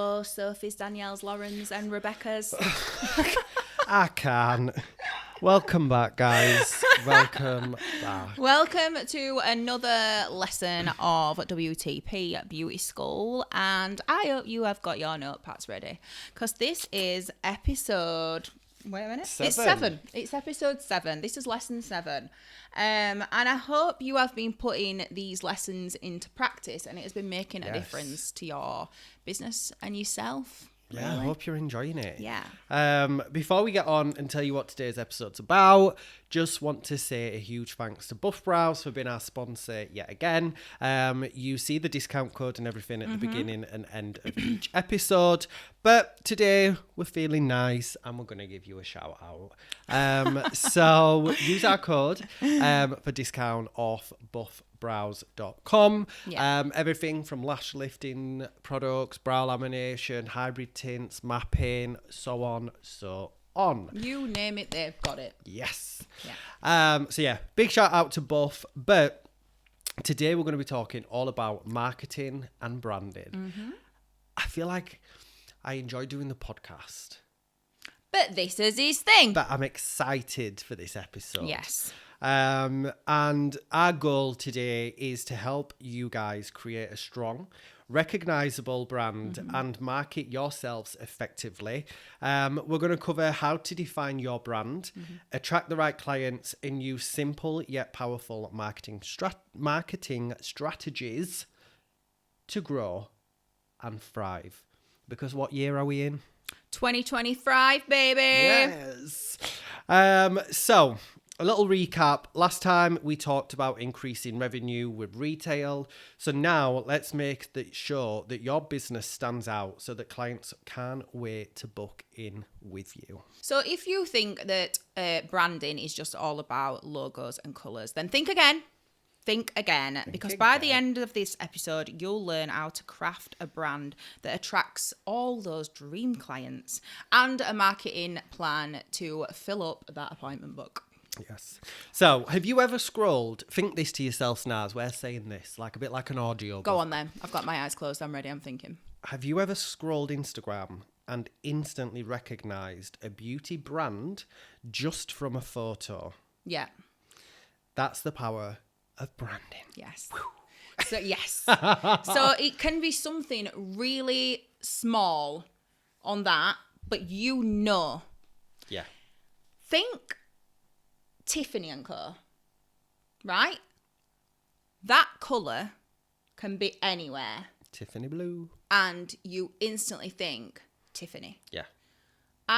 Hello, Sophie's, Danielle's, Lauren's and Rebecca's. I can't. Welcome back, guys. Welcome back. Welcome to another lesson of WTP Beauty School. And I hope you have got your notepads ready, because this is episode... Wait a minute. It's 7. It's episode 7. This is lesson 7. And I hope you have been putting these lessons into practice and it has been making a difference to your business and yourself. Yeah, really. I hope you're enjoying it. Yeah. Before we get on and tell you what today's episode's about, just want to say a huge thanks to Buff Brows for being our sponsor yet again. You see the discount code and everything at the beginning and end of each episode. But today we're feeling nice and we're going to give you a shout out. So use our code for discount off buffbrows.com. Everything from lash lifting products, brow lamination, hybrid tints, mapping, so on, so on. You name it, they've got it. Yes. Yeah. Big shout out to Buff. But today we're going to be talking all about marketing and branding. I feel like I enjoy doing the podcast. But this is his thing. But I'm excited for this episode. Yes. And our goal today is to help you guys create a strong, recognizable brand and market yourselves effectively. We're going to cover how to define your brand, attract the right clients, and use simple yet powerful marketing strategies to grow and thrive. Because what year are we in? 2025, baby. Yes. So, a little recap. Last time we talked about increasing revenue with retail. So now let's make sure that your business stands out so that clients can't wait to book in with you. So if you think that branding is just all about logos and colours, then think again. Because by the end of this episode, you'll learn how to craft a brand that attracts all those dream clients and a marketing plan to fill up that appointment book. Yes. So, have you ever scrolled? Think this to yourself now as we're saying this, like a bit like an audio book. Go on then. I've got my eyes closed. I'm ready. I'm thinking. Have you ever scrolled Instagram and instantly recognised a beauty brand just from a photo? Yeah. That's the power of branding. Yes. So yes. So it can be something really small on that, but you know. Yeah. Think Tiffany & Co. Right? That colour can be anywhere. Tiffany blue. And you instantly think Tiffany. Yeah.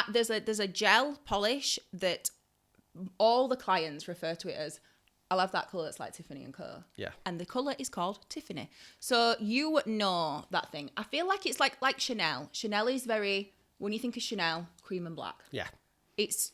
There's a gel polish that all the clients refer to it as, I love that colour, it's like Tiffany & Co. Yeah. And the colour is called Tiffany. So you know that thing. I feel like it's like Chanel. Chanel is very, when you think of Chanel, cream and black. Yeah. It's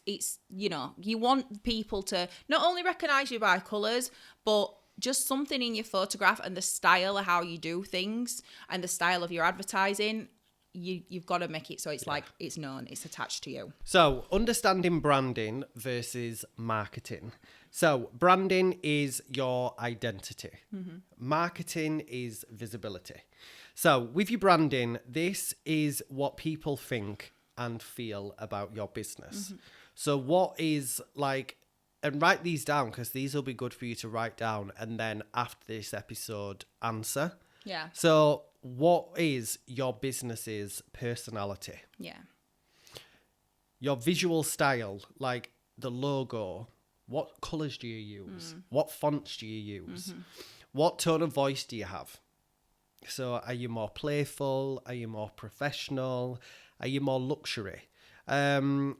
you know, you want people to not only recognise you by colours, but just something in your photograph and the style of how you do things and the style of your advertising. You've got to make it so it's like it's known, it's attached to you. So, understanding branding versus marketing. So, branding is your identity. Marketing is visibility. So, with your branding, this is what people think and feel about your business. So, what is like, and write these down because these will be good for you to write down and then after this episode answer. Yeah. So, what is your business's personality? Yeah. Your visual style, like the logo. What colours do you use? What fonts do you use? What tone of voice do you have? So are you more playful? Are you more professional? Are you more luxury? And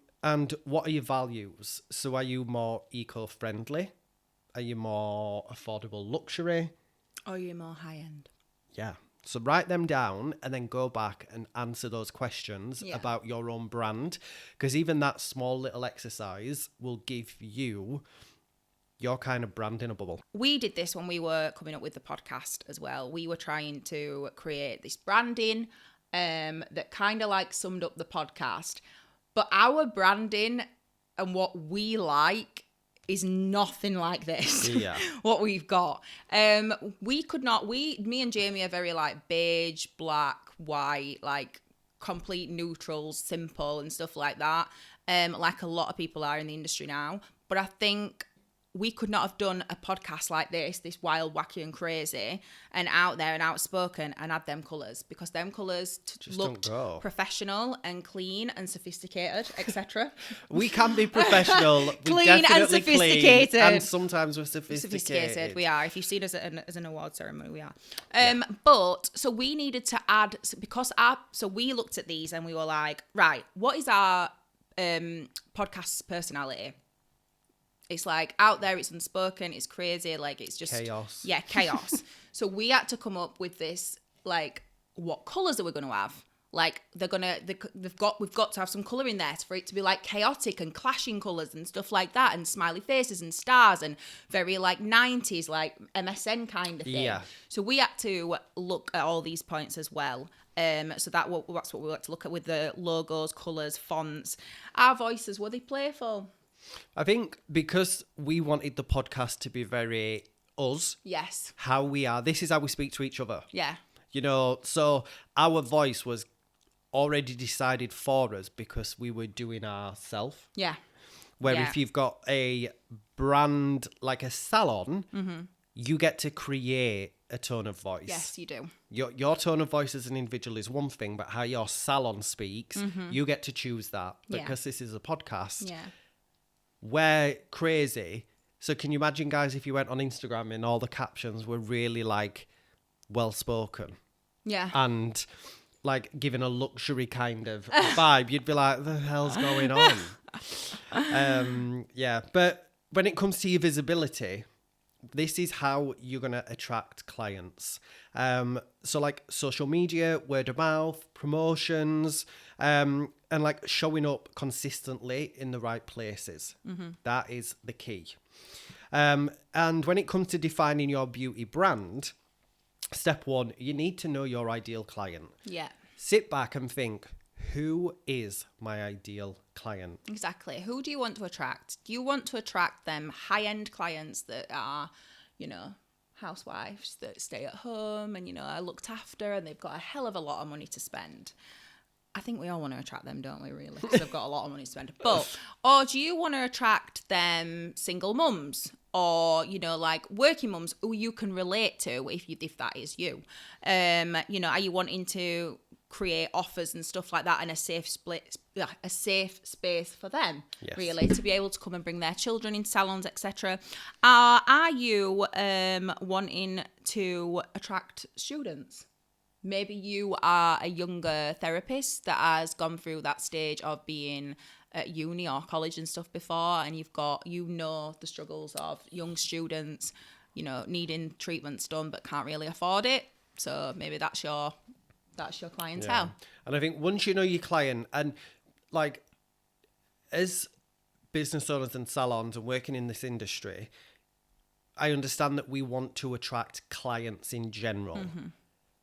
what are your values? So are you more eco-friendly? Are you more affordable luxury? Or are you more high-end? Yeah. So write them down and then go back and answer those questions about your own brand. Because even that small little exercise will give you your kind of brand in a bubble. We did this when we were coming up with the podcast as well. We were trying to create this branding that kind of like summed up the podcast. But our branding and what we like is nothing like this. Yeah. What we've got. Me and Jamie are very like beige, black, white, like complete neutrals, simple and stuff like that, like a lot of people are in the industry now. But I think we could not have done a podcast like this wild, wacky and crazy and out there and outspoken and had them colours, because them colours looked professional and clean and sophisticated, etc. We can be professional, clean and sophisticated. Clean, and sometimes we're sophisticated. We are. If you've seen us as an award ceremony, we are. But so we needed to add, because so we looked at these and we were like, right, what is our podcast personality? It's like out there, it's unspoken, it's crazy, like it's just chaos. Yeah, chaos. So we had to come up with this, like, what colours are we going to have? Like we've got to have some colour in there for it to be like chaotic and clashing colours and stuff like that, and smiley faces and stars and very like 90s like MSN kind of thing. Yeah. So we had to look at all these points as well. So that's what we had to look at with the logos, colours, fonts. Our voices, were they playful? I think because we wanted the podcast to be very us. Yes. How we are. This is how we speak to each other. Yeah. You know, so our voice was already decided for us because we were doing ourselves. Yeah. Where if you've got a brand like a salon, you get to create a tone of voice. Yes, you do. Your tone of voice as an individual is one thing, but how your salon speaks, you get to choose that because this is a podcast. Yeah. We're crazy. So can you imagine, guys, if you went on Instagram and all the captions were really like well spoken? Yeah. And like giving a luxury kind of vibe, you'd be like, the hell's going on? Yeah. But when it comes to your visibility, this is how you're going to attract clients. So like social media, word of mouth, promotions, and like showing up consistently in the right places. That is the key. And when it comes to defining your beauty brand, step one, you need to know your ideal client. Yeah. Sit back and think, who is my ideal client? Exactly. Who do you want to attract? Do you want to attract them high-end clients that are, housewives that stay at home and, are looked after and they've got a hell of a lot of money to spend? I think we all want to attract them, don't we, really? Because they've got a lot of money to spend. Or do you want to attract them single mums or, like working mums who you can relate to if that is you? Are you wanting to create offers and stuff like that and a safe space for them, really, to be able to come and bring their children in salons, etc. Are you wanting to attract students? Maybe you are a younger therapist that has gone through that stage of being at uni or college and stuff before, and you've got, the struggles of young students, needing treatments done but can't really afford it. So maybe that's your clientele. Yeah. And I think once you know your client, and like as business owners and salons and working in this industry, I understand that we want to attract clients in general.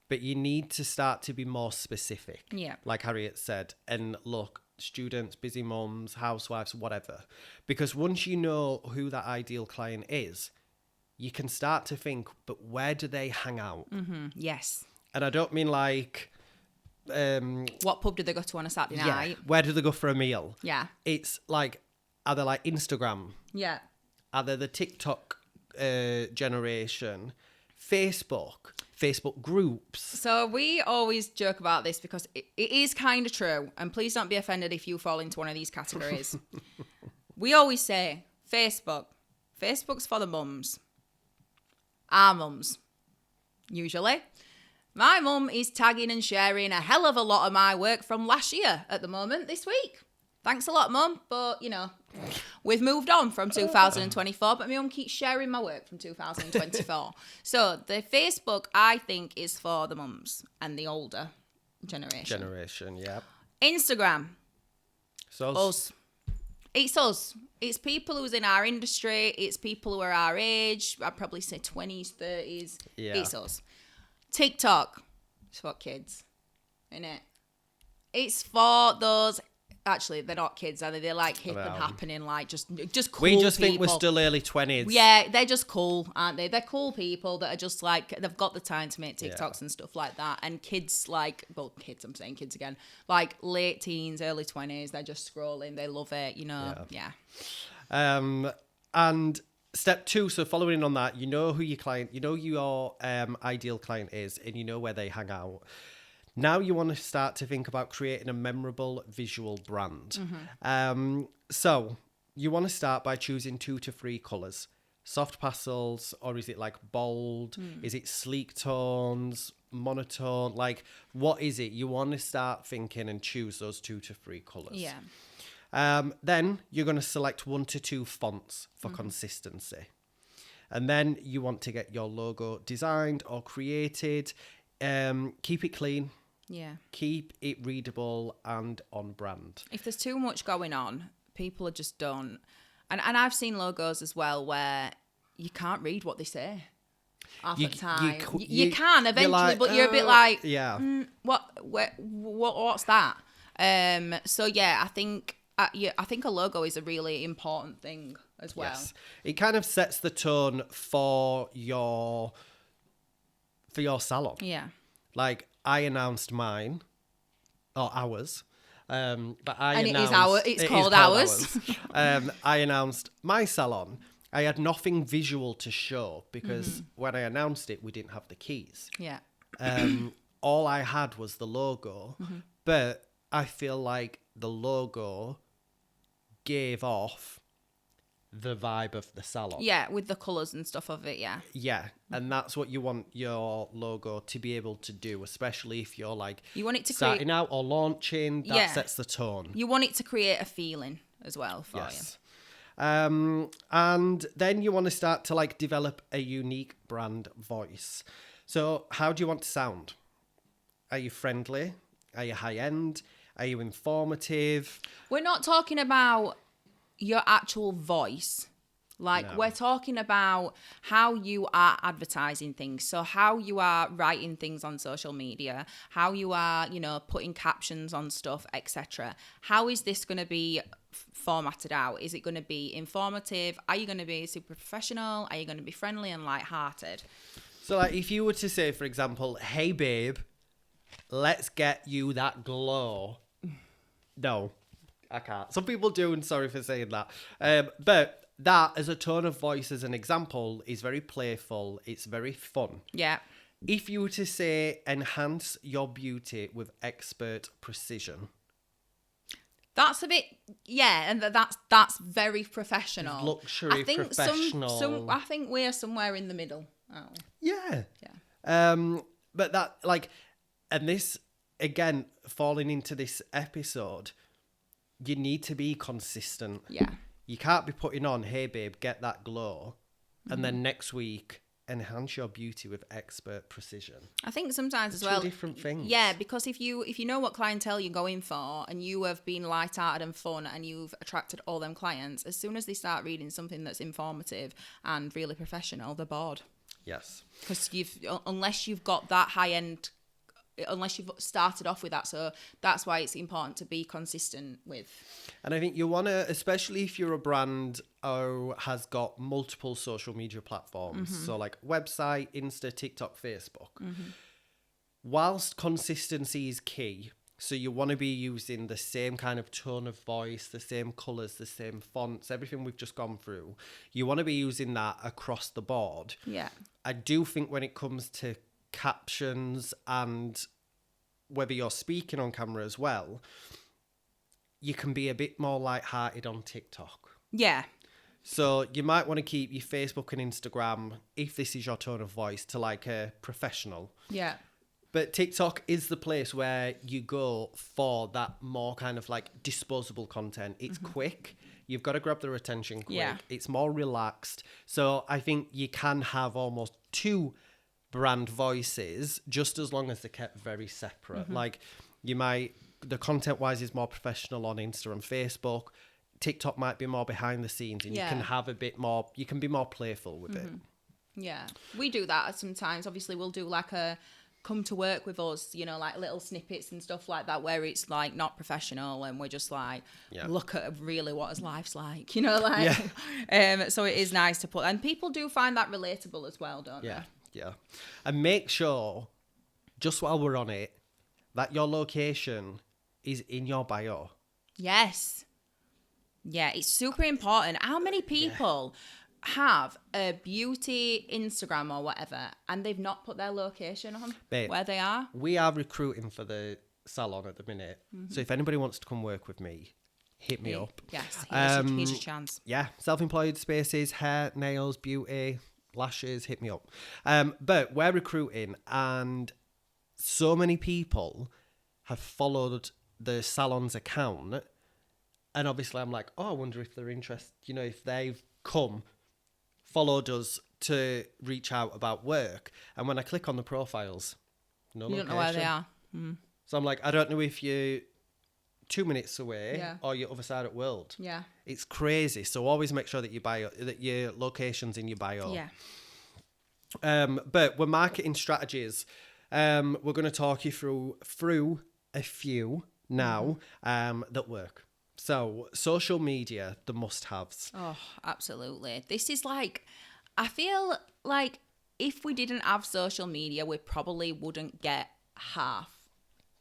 But you need to start to be more specific. Yeah. Like Harriet said, and look, students, busy mums, housewives, whatever. Because once you know who that ideal client is, you can start to think, but where do they hang out? Yes. And I don't mean like... what pub do they go to on a Saturday night? Where do they go for a meal? Yeah. It's like, are they like Instagram? Yeah. Are they the TikTok generation? Facebook groups. So we always joke about this because it is kind of true. And please don't be offended if you fall into one of these categories. We always say, Facebook's for the mums. Our mums, usually. My mum is tagging and sharing a hell of a lot of my work from last year at the moment this week. Thanks a lot, Mum. But, we've moved on from 2024, but my mum keeps sharing my work from 2024. So the Facebook, I think, is for the mums and the older generation. Yeah. Instagram. So us. It's us. It's people who's in our industry. It's people who are our age. I'd probably say 20s, 30s. Yeah. It's us. TikTok. It's for kids. Innit? It's for those actually, they're not kids, are they? They're like hip and happening, like just cool We just people. think we're still early 20s. Yeah, they're just cool, aren't they? They're cool people that are just like, they've got the time to make TikToks and stuff like that. And kids I'm saying kids again, like late teens, early 20s, they're just scrolling. They love it, you know? Yeah. And step 2, so following on that, you know who your client, you know your ideal client is, and you know where they hang out. Now you want to start to think about creating a memorable visual brand. So you want to start by choosing 2 to 3 colours. Soft pastels, or is it like bold? Is it sleek tones, monotone? Like, what is it? You want to start thinking and choose those 2 to 3 colours. Yeah. Then you're going to select 1 to 2 fonts for consistency. And then you want to get your logo designed or created. Keep it clean. Yeah. Keep it readable and on brand. If there's too much going on, people are just don't. And I've seen logos as well where you can't read what they say half the time. You can eventually, like, but you're a bit like, what's that? So yeah, I think a logo is a really important thing as well. Yes. It kind of sets the tone for your salon. Yeah. Like, I announced mine, or ours, but it's called ours. I announced my salon. I had nothing visual to show because when I announced it, we didn't have the keys. Yeah. All I had was the logo, but I feel like the logo gave off the vibe of the salon. Yeah, with the colours and stuff of it, yeah. Yeah, and that's what you want your logo to be able to do, especially if you're like you want it to starting out or launching. That sets the tone. You want it to create a feeling as well for you. And then you want to start to like develop a unique brand voice. So how do you want to sound? Are you friendly? Are you high end? Are you informative? We're not talking about your actual voice. We're talking about how you are advertising things. So how you are writing things on social media, how you are, putting captions on stuff, etc. How is this going to be formatted out? Is it going to be informative? Are you going to be super professional? Are you going to be friendly and light-hearted? So like if you were to say, for example, hey babe, let's get you that glow. No, I can't. Some people do, and sorry for saying that. But that, as a tone of voice, as an example, is very playful. It's very fun. Yeah. If you were to say, enhance your beauty with expert precision. That's a bit, and that's very professional. Luxury, professional. I think we're somewhere in the middle, aren't we? Yeah. Yeah. But that, like, and this, again, falling into this episode, you need to be consistent. Yeah. You can't be putting on, hey babe, get that glow, and then next week enhance your beauty with expert precision. I think sometimes It's as well. Two different things. Yeah, because if you know what clientele you're going for and you have been light-hearted and fun and you've attracted all them clients, as soon as they start reading something that's informative and really professional, they're bored. Yes. Because unless you've got that high-end, unless you've started off with that, so that's why it's important to be consistent with. And I think you want to, especially if you're a brand who has got multiple social media platforms, so like website, Insta, TikTok, Facebook. Whilst consistency is key, so you want to be using the same kind of tone of voice, the same colours, the same fonts, everything we've just gone through. You want to be using that across the board. Yeah. I do think when it comes to captions and whether you're speaking on camera as well, you can be a bit more light-hearted on TikTok. Yeah. So you might want to keep your Facebook and Instagram, if this is your tone of voice, to like a professional. Yeah. But TikTok is the place where you go for that more kind of like disposable content. It's quick. You've got to grab their attention quick. Yeah. It's more relaxed. So I think you can have almost two brand voices just as long as they're kept very separate. Like you might, the content wise is more professional on Insta and Facebook. TikTok might be more behind the scenes and you can have a bit more, you can be more playful with it. Yeah. We do that sometimes. Obviously we'll do like a come to work with us, you know, like little snippets and stuff like that, where it's like not professional and we're just like, look at really what his life's like, you know, like, so it is nice to put, and people do find that relatable as well, don't they? Yeah. And make sure, just while we're on it, that your location is in your bio. Yes. Yeah, it's super important. How many people have a beauty Instagram or whatever and they've not put their location on where they are? We are recruiting for the salon at the minute. So if anybody wants to come work with me, hit me up. Yes, here's your chance. Yeah, self-employed spaces, hair, nails, beauty, lashes, hit me up. But we're recruiting, and so many people have followed the salon's account, and obviously I'm like, oh, I wonder if they're interested, you know, if they've followed us to reach out about work. And when I click on the profiles, no location. You don't know where they are. So I'm like, I don't know if you're 2 minutes away or you're other side of the world. Yeah. It's crazy. So always make sure that your location's in your bio. Yeah. But we're marketing strategies. We're going to talk you through a few now that work. So social media, the must-haves. Oh, absolutely. This is like, I feel like if we didn't have social media, we probably wouldn't get half,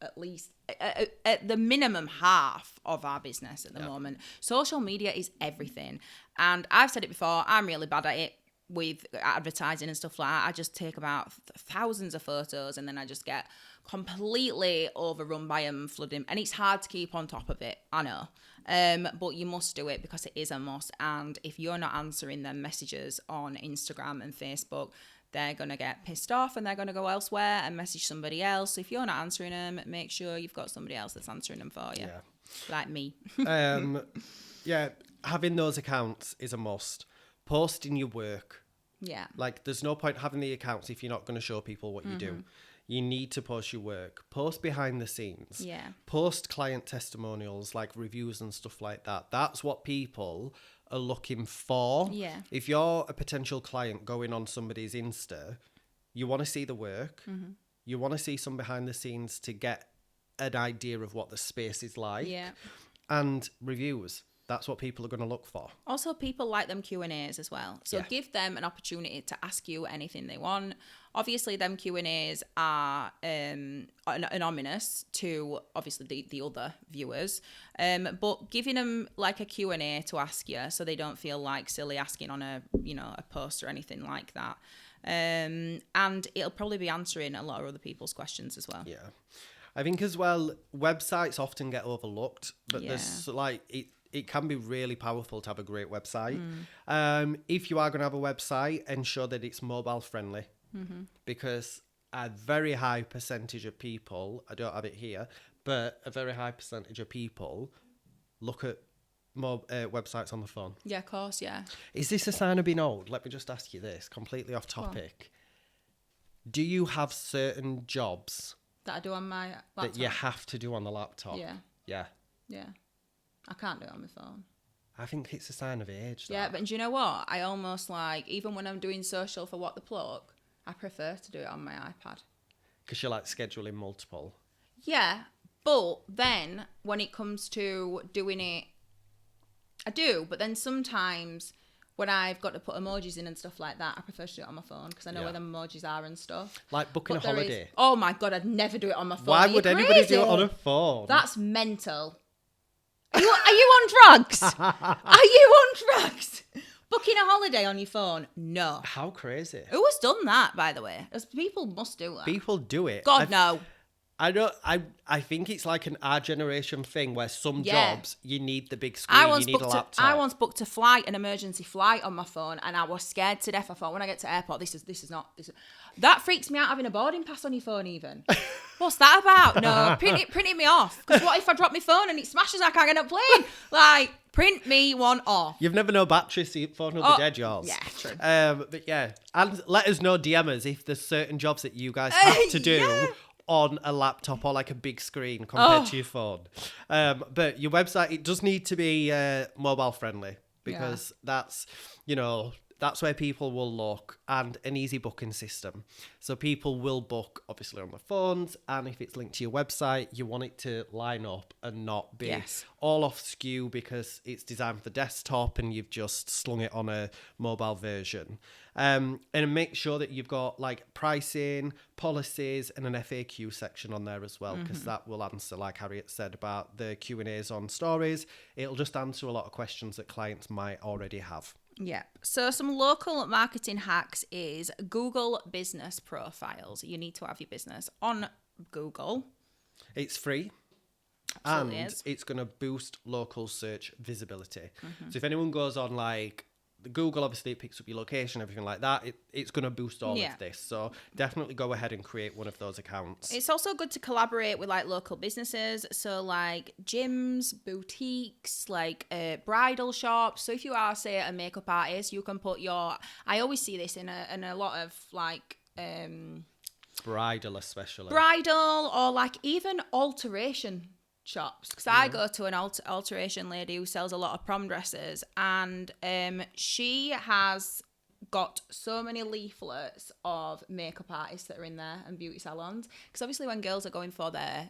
at least at the minimum half of our business at the moment. Social media is everything. And I've said it before, I'm really bad at it with advertising and stuff like that. I just take about thousands of photos and then I just get completely overrun by them, flooding, and it's hard to keep on top of it, I know, but you must do it because it is a must. And if you're not answering them messages on Instagram and Facebook, they're going to get pissed off and they're going to go elsewhere and message somebody else. So if you're not answering them, make sure you've got somebody else that's answering them for you, like me. Having those accounts is a must. Posting your work. Yeah. Like, there's no point having the accounts if you're not going to show people what you do. You need to post your work. Post behind the scenes. Yeah. Post client testimonials, like reviews and stuff like that. That's what people are looking for. Yeah. If you're a potential client going on somebody's Insta, you want to see the work. You want to see some behind the scenes to get an idea of what the space is like. Yeah. And reviews. That's what people are going to look for. Also, people like them Q&As as well. So give them an opportunity to ask you anything they want. Obviously, them Q&As are anonymous to, obviously, the other viewers. But giving them, like, a Q&A to ask you so they don't feel, like, silly asking on a post or anything like that. And it'll probably be answering a lot of other people's questions as well. Yeah. I think, as well, websites often get overlooked. But there's, like... It can be really powerful to have a great website. If you are going to have a website, ensure that it's mobile friendly, because a very high percentage of people, I don't have it here, but a very high percentage of people look at websites on the phone. Yeah, of course, yeah. Is this a sign of being old? Let me just ask you this, completely off topic. Do you have certain jobs that I do on my laptop that you have to do on the laptop? Yeah. I can't do it on my phone. I think it's a sign of age. Yeah, but do you know what? I almost like, even when I'm doing social for What the Plug, I prefer to do it on my iPad. Because you're like scheduling multiple. Yeah, but then when it comes to doing it, I do, but then sometimes when I've got to put emojis in and stuff like that, I prefer to do it on my phone because I know where the emojis are and stuff. Like booking a holiday. Oh my God, I'd never do it on my phone. Why would anybody do it on a phone? That's mental. Are you on drugs? Are you on drugs? Booking a holiday on your phone? No. How crazy. Who has done that, by the way? People must do that. People do it. God, no. I think it's like an our generation thing where some jobs you need the big screen, you need a laptop. I once booked a flight, an emergency flight on my phone, and I was scared to death. I thought when I get to airport, this is not. That freaks me out, having a boarding pass on your phone even. What's that about? No, print me off. Because what if I drop my phone and it smashes, I can't get on a plane? Like, print me one off. You've never no battery, so your phone will be dead, yours. Yeah, true. But yeah, and let us know, DM us, if there's certain jobs that you guys have to do on a laptop or like a big screen compared to your phone. But your website, it does need to be mobile friendly, because that's That's where people will look, and an easy booking system. So people will book obviously on their phones, and if it's linked to your website, you want it to line up and not be all off skew because it's designed for the desktop and you've just slung it on a mobile version. And make sure that you've got like pricing, policies, and an FAQ section on there as well, because that will answer, like Harriet said about the Q&As on stories. It'll just answer a lot of questions that clients might already have. Yeah. So some local marketing hacks is Google business profiles. You need to have your business on Google. It's free. Absolutely and is. It's going to boost local search visibility. So if anyone goes on like Google, obviously it picks up your location, everything like that. It's going to boost all of this. So definitely go ahead and create one of those accounts. It's also good to collaborate with like local businesses. So like gyms, boutiques, like bridal shops. So if you are, say, a makeup artist, you can put your... I always see this in a lot of like... bridal especially. Bridal or like even alteration shops, because I go to an alteration lady who sells a lot of prom dresses, and she has got so many leaflets of makeup artists that are in there and beauty salons, because obviously when girls are going for their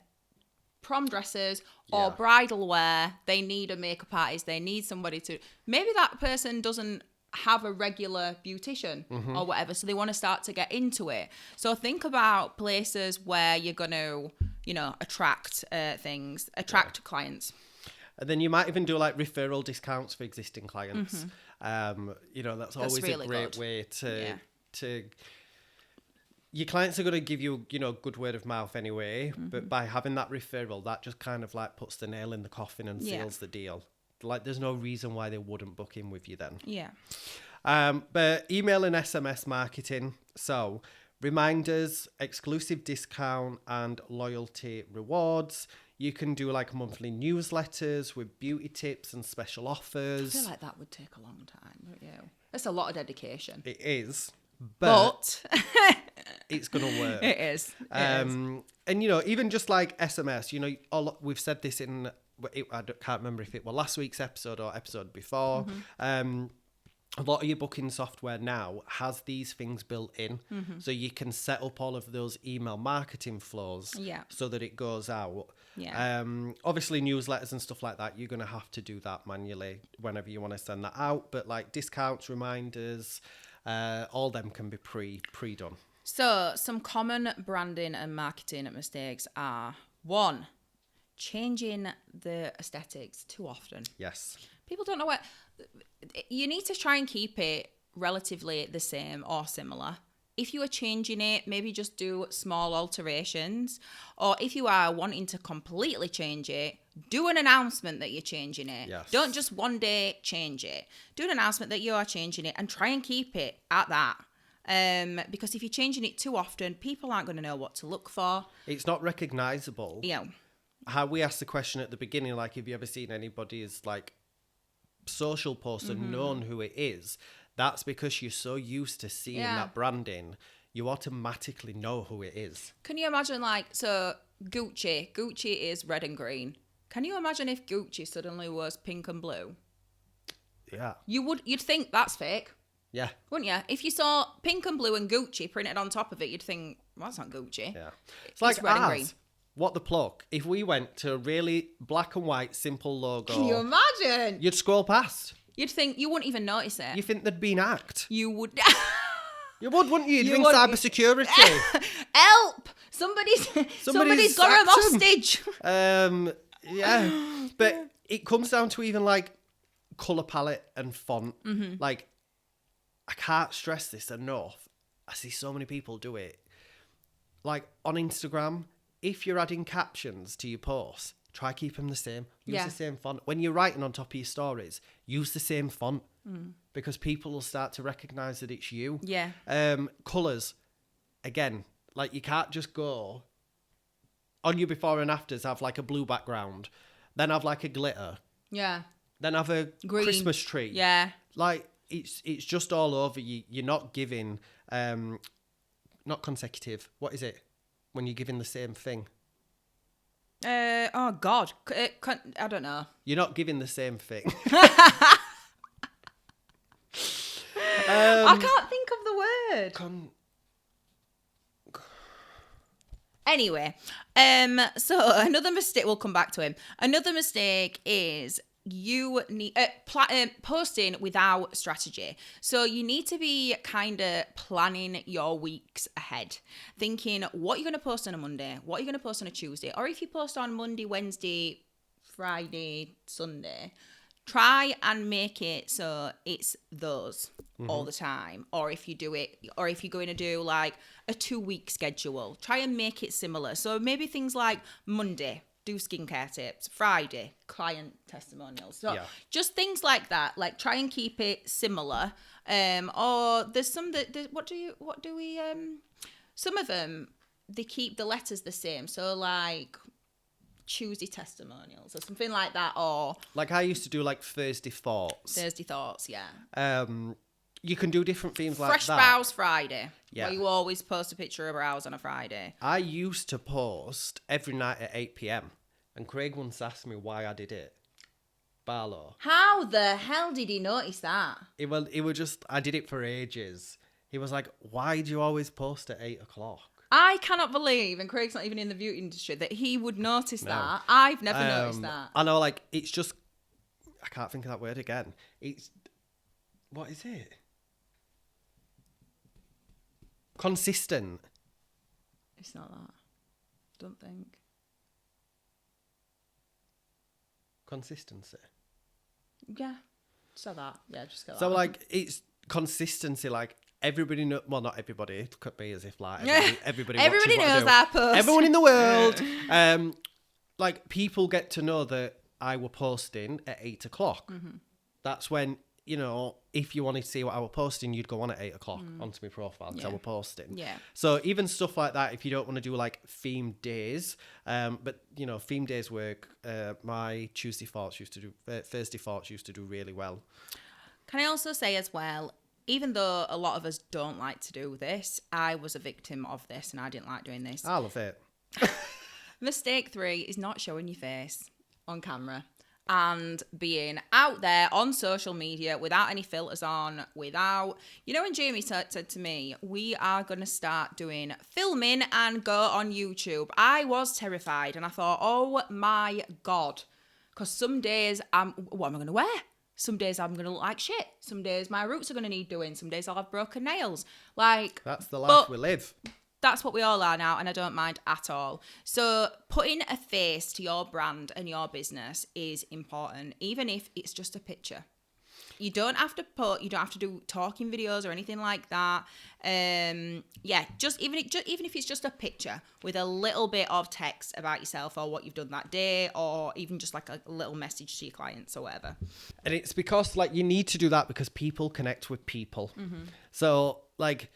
prom dresses or bridal wear, they need a makeup artist, they need somebody to... Maybe that person doesn't have a regular beautician or whatever, so they want to start to get into it. So think about places where you're going to, attract clients. And then you might even do like referral discounts for existing clients. That's always really a great good. way to your clients are going to give you, good word of mouth anyway, but by having that referral, that just kind of like puts the nail in the coffin and seals the deal. Like, there's no reason why they wouldn't book in with you then. Yeah. But email and SMS marketing. So reminders, exclusive discount, and loyalty rewards. You can do like monthly newsletters with beauty tips and special offers. I feel like that would take a long time, don't you? That's a lot of dedication. It is. But it's going to work. It is. And, even just like SMS, we've said this in... I can't remember if it were last week's episode or episode before. A lot of your booking software now has these things built in, so you can set up all of those email marketing flows so that it goes out. Obviously newsletters and stuff like that, you're going to have to do that manually whenever you want to send that out, but like discounts, reminders, all them can be pre-done. So some common branding and marketing mistakes are: 1, changing the aesthetics too often. Yes. People don't know what... You need to try and keep it relatively the same or similar. If you are changing it, maybe just do small alterations. Or if you are wanting to completely change it, do an announcement that you're changing it. Yes. Don't just one day change it. Do an announcement that you are changing it and try and keep it at that. Because if you're changing it too often, people aren't going to know what to look for. It's not recognisable. Yeah. How we asked the question at the beginning, like, have you ever seen anybody's like social post and known who it is? That's because you're so used to seeing that branding, you automatically know who it is. Can you imagine, Gucci is red and green. Can you imagine if Gucci suddenly was pink and blue? Yeah. You'd think that's fake. Yeah. Wouldn't you? If you saw pink and blue and Gucci printed on top of it, you'd think, well, that's not Gucci. Yeah. It's like red and green. What the pluck? If we went to a really black and white, simple logo... Can you imagine? You'd scroll past. You'd think, you wouldn't even notice it. You think there'd been hacked. You would... You would, wouldn't you? You'd think cybersecurity. Help! Somebody's got him hostage. Yeah. But it comes down to even like colour palette and font. Like, I can't stress this enough. I see so many people do it. Like on Instagram, if you're adding captions to your posts, try keep them the same. Use the same font. When you're writing on top of your stories, use the same font because people will start to recognise that it's you. Yeah. Colours, again, like you can't just go on your before and afters, have like a blue background, then have like a glitter. Yeah. Then have a green Christmas tree. Yeah. Like it's just all over you. You're not giving, not consecutive. What is it? When you're giving the same thing. Oh God, I don't know. You're not giving the same thing. I can't think of the word. Anyway, so another mistake, we'll come back to him. Another mistake is you need posting without strategy. So you need to be kind of planning your weeks ahead, thinking what you're going to post on a Monday, what you're going to post on a Tuesday, or if you post on Monday, Wednesday, Friday, Sunday, try and make it so it's those all the time. Or if you do it, or if you're going to do like a 2-week schedule, try and make it similar. So maybe things like Monday, do skincare tips, Friday, client testimonials. So just things like that. Like try and keep it similar. Or there's some that some of them, they keep the letters the same. So like Tuesday testimonials or something like that, or like I used to do like Thursday thoughts, yeah. You can do different themes like Fresh that. Brows Friday, yeah, where you always post a picture of brows on a Friday. I used to post every night at 8 p.m. and Craig once asked me why I did it. Barlow, how the hell did he notice that? It was just, I did it for ages. He was like, why do you always post at 8 o'clock? I cannot believe, and Craig's not even in the beauty industry, that he would notice that. I've never noticed that. I know, like, it's just, I can't think of that word again. It's, what is it? Consistent. It's not that. Don't think. Consistency. Yeah. So that. Yeah, just go So, that. like, it's consistency, like, everybody know, well, not everybody. It could be as if like everybody knows our post. Everyone in the world, like people get to know that I were posting at 8 o'clock. Mm-hmm. That's when, you know, if you wanted to see what I were posting, you'd go on at 8 o'clock onto my profile because I were posting. Yeah. So even stuff like that, if you don't want to do like themed days, but you know, theme days work. My Thursday thoughts used to do really well. Can I also say as well, even though a lot of us don't like to do this, I was a victim of this and I didn't like doing this. I love it. Mistake 3 is not showing your face on camera and being out there on social media without any filters on, without, you know, when Jamie said to me, we are going to start doing filming and go on YouTube. I was terrified and I thought, oh my God, because some days what am I going to wear? Some days I'm going to look like shit. Some days my roots are going to need doing. Some days I'll have broken nails. Like, that's the life we live. That's what we all are now, and I don't mind at all. So putting a face to your brand and your business is important, even if it's just a picture. You don't have to do talking videos or anything like that. Just even if it's just a picture with a little bit of text about yourself or what you've done that day, or even just like a little message to your clients or whatever. And it's because like you need to do that because people connect with people. Mm-hmm. So like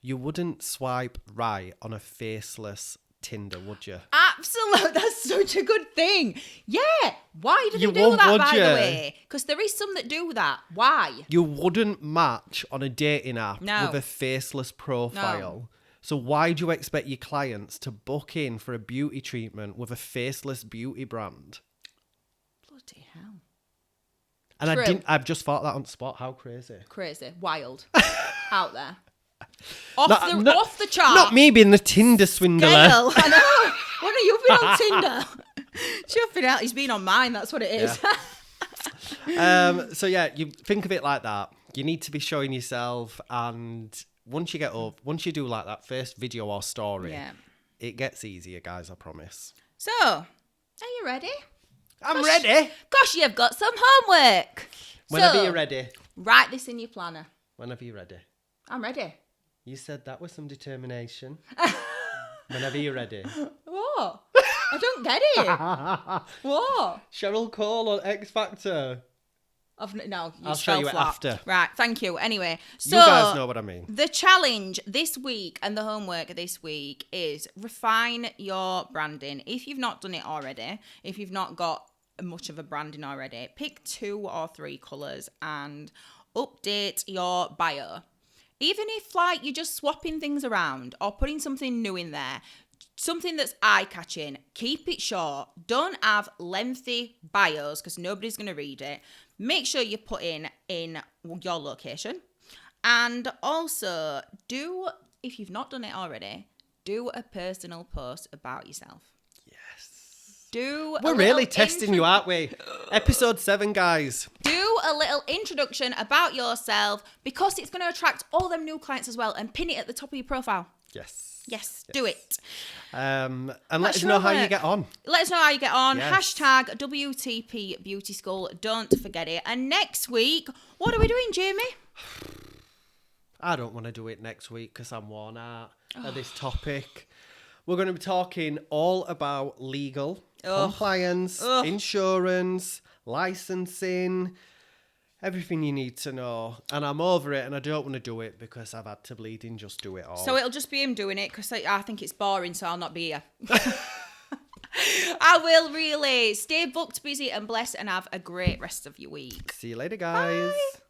you wouldn't swipe right on a faceless Tinder, would you? Absolutely. That's such a good thing. Yeah. Why do they do that, by the way? Because there is some that do that. Why? You wouldn't match on a dating app with a faceless profile. No. So why do you expect your clients to book in for a beauty treatment with a faceless beauty brand? Bloody hell. And I've just thought that on the spot. How crazy. Crazy. Wild. Out there. Off the chart. Not me being the Tinder swindler. Scale. I know. When have you been on Tinder? Chuffing out. He's been on mine. That's what it is. Yeah. So yeah, you think of it like that. You need to be showing yourself, and once you do like that first video or story, it gets easier, guys. I promise. So, are you ready? I'm ready. Gosh, you've got some homework. Whenever you're ready. Write this in your planner. Whenever you're ready. I'm ready. You said that with some determination. Whenever you're ready. What? I don't get it. What? Cheryl Cole on X Factor. I'll show you it after. Right, thank you. Anyway, so you guys know what I mean. The challenge this week and the homework this week is refine your branding. If you've not done it already, if you've not got much of a branding already, pick 2 or 3 colours and update your bio. Even if like you're just swapping things around or putting something new in there, something that's eye-catching. Keep it short. Don't have lengthy bios because nobody's going to read it. Make sure you put in your location. And also, if you've not done it already, do a personal post about yourself. We're really testing you, aren't we? Episode 7, guys. Do a little introduction about yourself because it's going to attract all them new clients as well, and pin it at the top of your profile. Yes, do it. And let us know how you get on. Let us know how you get on. Yes. Hashtag WTP Beauty School. Don't forget it. And next week, what are we doing, Jamie? I don't want to do it next week because I'm worn out of this topic. We're going to be talking all about legal, compliance, insurance, licensing, everything you need to know. And I'm over it and I don't want to do it because I've had to bleeding just do it all. So it'll just be him doing it because I think it's boring, so I'll not be here. I will really stay booked, busy and blessed and have a great rest of your week. See you later, guys. Bye.